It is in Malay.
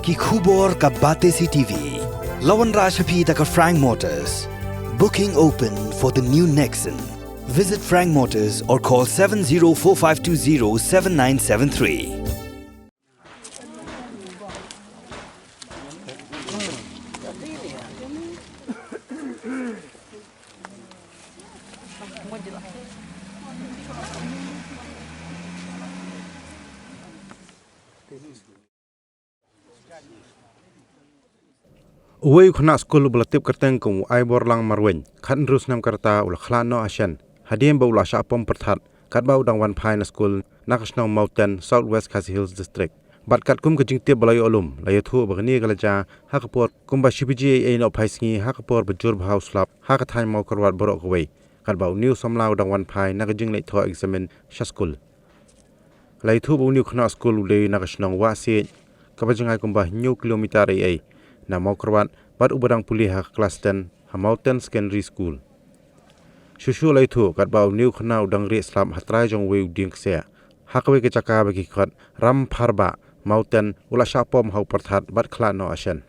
ki khubor ka bate si TV. Lawan Rashapi taka Frank Motors. Booking open for the new Nexon. Visit Frank Motors or call 7045207973. Uwe Khynnah Skul belatip kerteng kum aibor lang marwen khan rus nam karta ul khlano Hashen hadiem ba ula Shah Pyrthat Katba udang wan phai na Skul National Mountain Southwest Khasi Hills District bat kat kum kajing tiap balai olum layu thu bagni galaja hakapor kum ba shibiji e no phai sngi hakapor bajur house lab hakathai mau karwat borok we Katba new somla udang wan phai na kajing lai Thoh Eksamin Shah Skul layu thu bu new Khynnah Skul le na kashnong wa si kabajangai kum ba new kilometer ai na mau kerwat bat ubarang pulih ha kelas 10 ha Mountain Secondary School. Shushu lai thu Katba new Khynnah udang ri slap hatrai jong we ding se hakwe ke chaka bagi khat ram pharba Mountain ula Shah pom hau Pyrthat bat khla no Hashen.